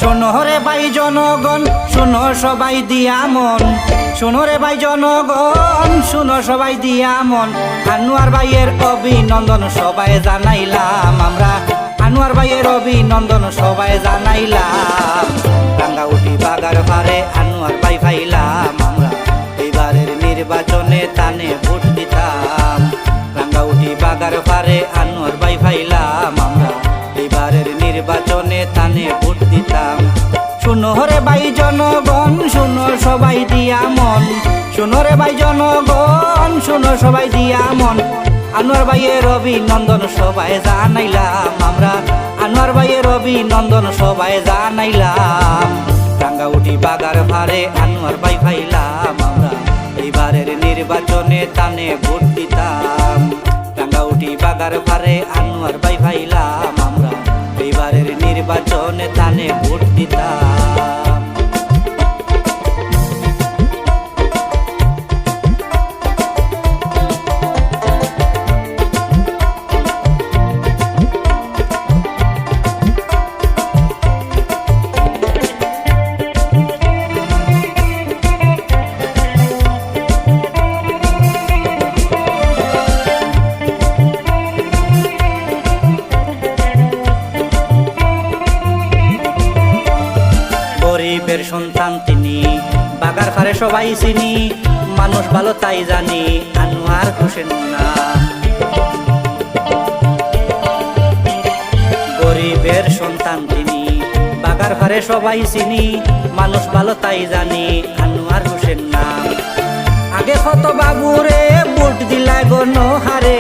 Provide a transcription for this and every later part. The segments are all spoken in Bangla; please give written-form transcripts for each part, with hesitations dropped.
শোনো রে ভাই জনগণ, শোনো সবাই দিয়া মন, শোনো রে ভাই জনগণ, শোনো সবাই দিয়া মন। আনোয়ার ভাইয়ের অভিনন্দন সবাই জানাইলাম আমরা, আনোয়ার ভাইয়ের অভিনন্দন সবাই জানাইলাম। রাঙ্গাউটি বাগার পারে আনোয়ার ভাই পাইলাম আমরা, এইবারের নির্বাচনে তানে ভোট দিতাম। রাঙ্গাউটি বাগার পারে আনোয়ার ভাই পাইলাম আমরা, এইবারের নির্বাচনে তানে ভোট দিতাম। শোনো রে ভাই জনগণ, শোনো সবাই দিয়া মন, শোনো রে ভাই জনগণ, শোনো সবাই দিয়া মন। আনোয়ার ভাইয়ের অভিনন্দন সবাই জানাইলাম আমরা, আনোয়ার ভাইয়ের অভিনন্দন সবাই জানাইলাম। রাঙ্গাউটি বাগার ভারে আনোয়ার ভাই পাইলাম আমরা, এইবারের নির্বাচনে তানে ভোট দিতাম। রাঙ্গাউটি বাগার ভারে আনোয়ার ভাই পাইলাম আমরা, এইবারের নির্বাচনে তানে ভোট দিতাম। গরিবের সন্তান তিনি, বাগার ফারে সবাই চিনি, মানুষ ভালো তাই জানি, আনোয়ার হোসেন নাম। গরিবের সন্তান তিনি, বাগার ফারে সবাই চিনি, মানুষ ভালো তাই জানি, আনোয়ার হোসেন নাম। আগে কত বাবুরে ভোট দিলা গণহারে,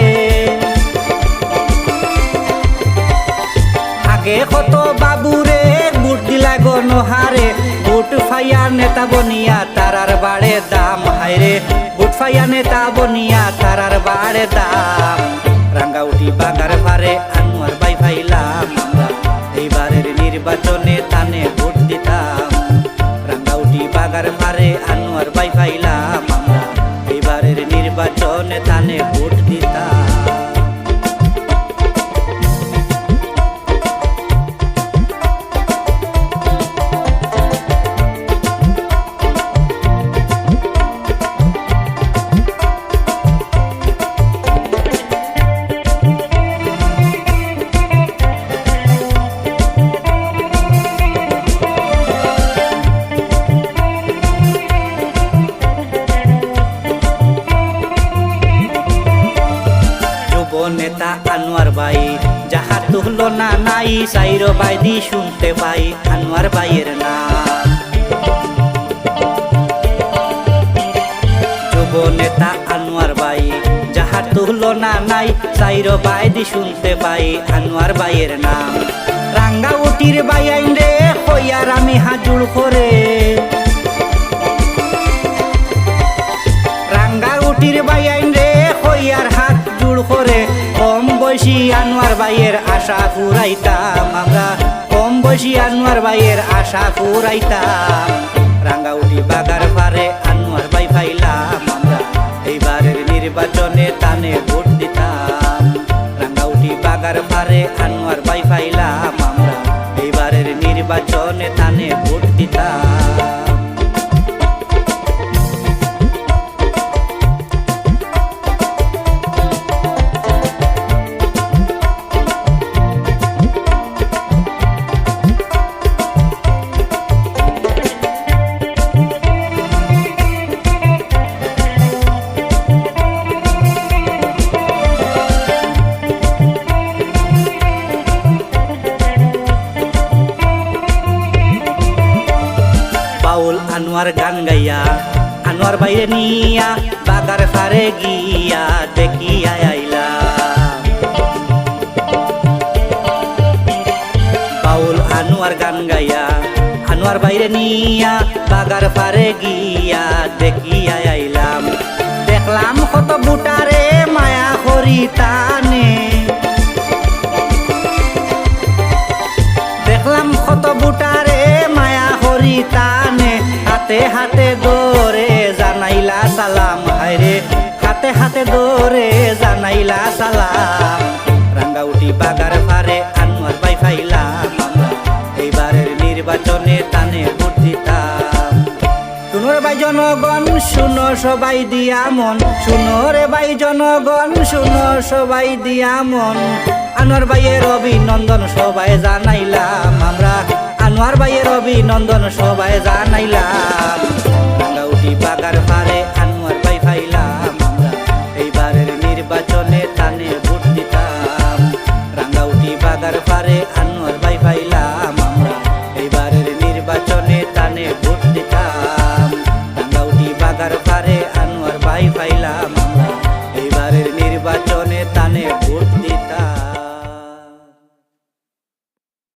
আগে কত বাবুরে ভোট দিলা গণহারে। ভোট ফাইয়া নেতা বনিয়া তারার বাড়ে দাম, হায়রে ভোট ফাইয়া নেতা বনিয়া তারার বাড়ে দাম। রাঙ্গাউটি বাগার ভারে আনোয়ার ভাই পাইলাম আমরা, এইবারের নির্বাচনে তানে ভোট দিতাম। রাঙ্গাউটি বাগার ভারে আনোয়ার ভাই পাইলাম আমরা, এইবারের নির্বাচনে তানে ভোট দিতাম। নেতা আনোয়ার ভাই যাহার তুলনা নাই, সাইর বাইদি শুনতে পাই আনোয়ার ভাইয়ের নাম। যুব নেতা আনোয়ার ভাই যাহার তুলনা নাই, সাইর বাইদি শুনতে পাই আনোয়ার ভাইয়ের নাম। রাঙ্গাউটির বাইন রে হইয়ার আমি হাজুর করে, রাঙ্গাউটির বাইন রে হইয়ার হাত জুড় করে। কম বয়সী আনোয়ার ভাইয়ের আশা ফুরাইতাম আমরা, কম বয়সী আনোয়ার ভাইয়ের আশা ফুরাইতাম। রাঙ্গাউটি বাগার পারে আনোয়ার ভাই পাইলাম আমরা, এইবারের নির্বাচনে তানে ভোট দিতাম। রাঙ্গাউটি বাগার পারে আনোয়ার ভাই পাইলাম আমরা, এইবারের নির্বাচনে তানে ভোট দিতাম। আনোয়ার গান গাইয়া আনোয়ার বাইরে নিয়া বাগার ফারে গিয়া দেখিয়া আইলা। বাউল আনোয়ার গান গাইয়া আনোয়ার বাইরে নিয়া বাগার ফারে গিয়া দেখিয়া আইলাম। দেখলাম কত বুটারে মায়া করি তানে, দেখলাম কত বুটারে মায়া করি তানে। হাতে হাতে দৌড়ে জানাইলা সালাম, হায়রে হাতে হাতে দৌড়ে জানাইলা সালাম। রাঙ্গাউটি বাগার ফারে আনোয়ার ভাই পাইলাম আমরা, এইবারের নির্বাচন শুনো সবাই দিয়া মন, শুনো রে ভাই জনগণ, শুনো সবাই দিয়া মন। আনোয়ার ভাইয়ের অভিনন্দন সবাই জানাইলাম আমরা, আনোয়ার ভাইয়ের অভিনন্দন সবাই জানাইলাম। রাঙ্গাউটি বাগার পারে আনোয়ার ভাই পাইলাম আমরা, এইবারের নির্বাচনে তানে ভোট দিতাম। রাঙ্গাউটি বাগার পারে আনোয়ার ভাই পাইলাম আমরা, এইবারের নির্বাচনে তানে ভোট দিতাম।